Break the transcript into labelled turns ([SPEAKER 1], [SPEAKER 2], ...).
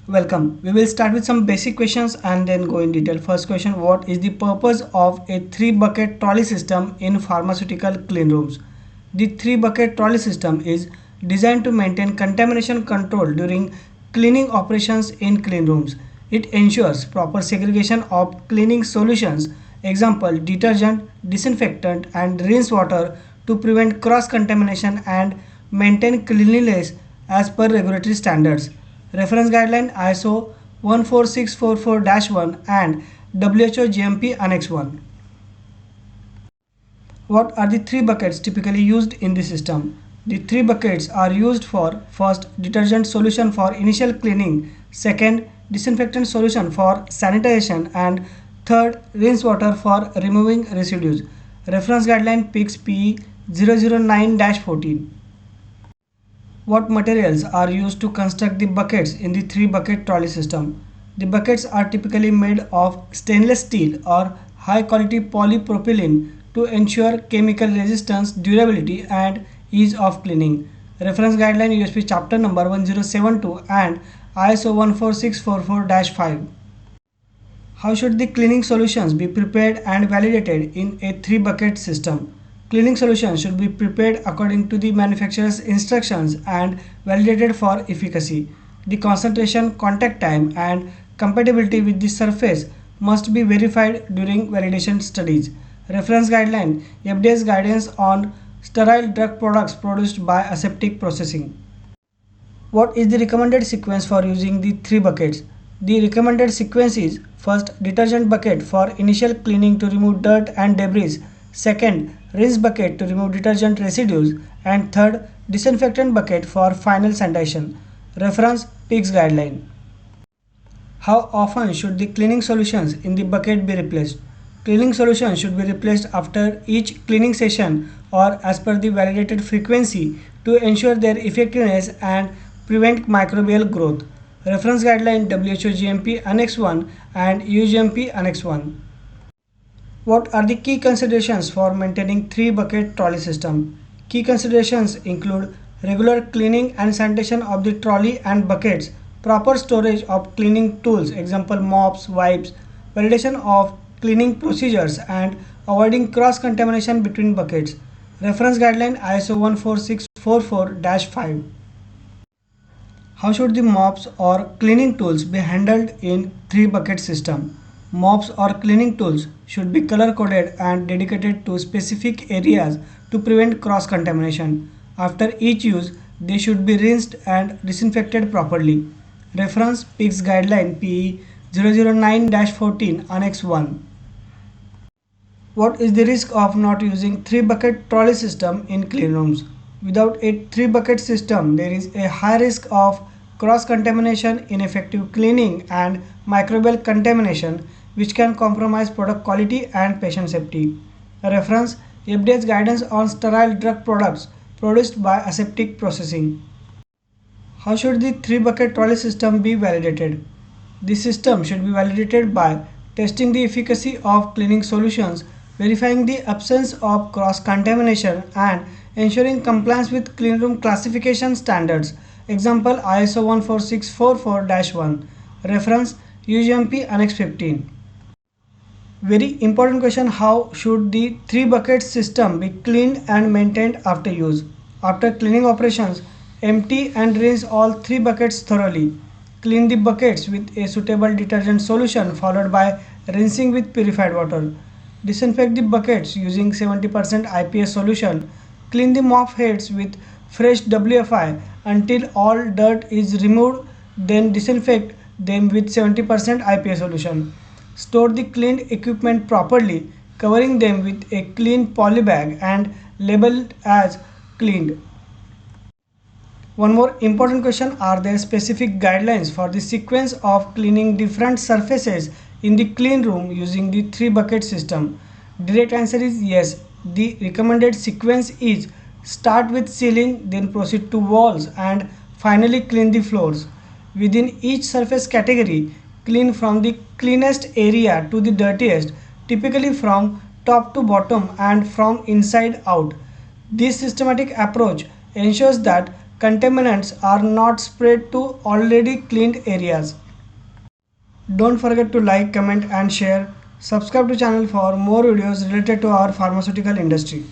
[SPEAKER 1] Welcome. We will start with some basic questions and then go in detail. First question, what is the purpose of a 3-bucket trolley system in pharmaceutical clean rooms? The 3-bucket trolley system is designed to maintain contamination control during cleaning operations in clean rooms. It ensures proper segregation of cleaning solutions, example detergent, disinfectant and rinse water to prevent cross contamination and maintain cleanliness as per regulatory standards. Reference guideline ISO 14644-1 and WHO GMP Annex 1. What are the three buckets typically used in the system? The three buckets are used for first detergent solution for initial cleaning, second disinfectant solution for sanitation and third rinse water for removing residues. Reference guideline PICS PE 009-14. What materials are used to construct the buckets in the 3-bucket trolley system? The buckets are typically made of stainless steel or high quality polypropylene to ensure chemical resistance, durability and ease of cleaning. Reference guideline USP chapter number 1072 and ISO 14644-5. How should the cleaning solutions be prepared and validated in a 3-bucket system? Cleaning solutions should be prepared according to the manufacturer's instructions and validated for efficacy. The concentration, contact time and compatibility with the surface must be verified during validation studies. Reference guideline FDA's guidance on sterile drug products produced by aseptic processing. What is the recommended sequence for using the 3 buckets? The recommended sequence is first detergent bucket for initial cleaning to remove dirt and debris, second rinse bucket to remove detergent residues and third disinfectant bucket for final sanitation. Reference PICS guideline. How often should the cleaning solutions in the bucket be replaced? Cleaning solutions should be replaced after each cleaning session or as per the validated frequency to ensure their effectiveness and prevent microbial growth. Reference guideline WHO GMP Annex 1 and UGMP Annex 1. What are the key considerations for maintaining 3-bucket trolley system? Key considerations include regular cleaning and sanitation of the trolley and buckets, proper storage of cleaning tools, example mops, wipes, validation of cleaning procedures and avoiding cross-contamination between buckets. Reference guideline ISO 14644-5. How should the mops or cleaning tools be handled in 3-bucket system? Mops or cleaning tools should be color coded and dedicated to specific areas to prevent cross contamination. After each use, they should be rinsed and disinfected properly. Reference PICS guideline PE 009-14 Annex 1. What is the risk of not using 3-bucket trolley system in clean rooms? Without a 3-bucket system, there is a high risk of cross-contamination, ineffective cleaning and microbial contamination which can compromise product quality and patient safety. Reference FDA's guidance on sterile drug products produced by aseptic processing. How should the 3-bucket trolley system be validated? The system should be validated by testing the efficacy of cleaning solutions, verifying the absence of cross-contamination and ensuring compliance with cleanroom classification standards. Example ISO 14644-1. Reference UGMP Annex 15. Very important question, how should the 3-bucket system be cleaned and maintained after use? After cleaning operations, empty and rinse all 3 buckets thoroughly. Clean the buckets with a suitable detergent solution followed by rinsing with purified water. Disinfect the buckets using 70% IPA solution. Clean the mop heads with fresh WFI until all dirt is removed, then disinfect them with 70% IPA solution. Store the cleaned equipment properly, covering them with a clean poly bag and labeled as cleaned. One more important question, are there specific guidelines for the sequence of cleaning different surfaces in the clean room using the 3-bucket system? Direct answer is yes. The recommended sequence is start with ceiling, then proceed to walls and finally clean the floors. Within each surface category, clean from the cleanest area to the dirtiest, typically from top to bottom and from inside out. This systematic approach ensures that contaminants are not spread to already cleaned areas. Don't forget to like, comment and share. Subscribe to channel for more videos related to our pharmaceutical industry.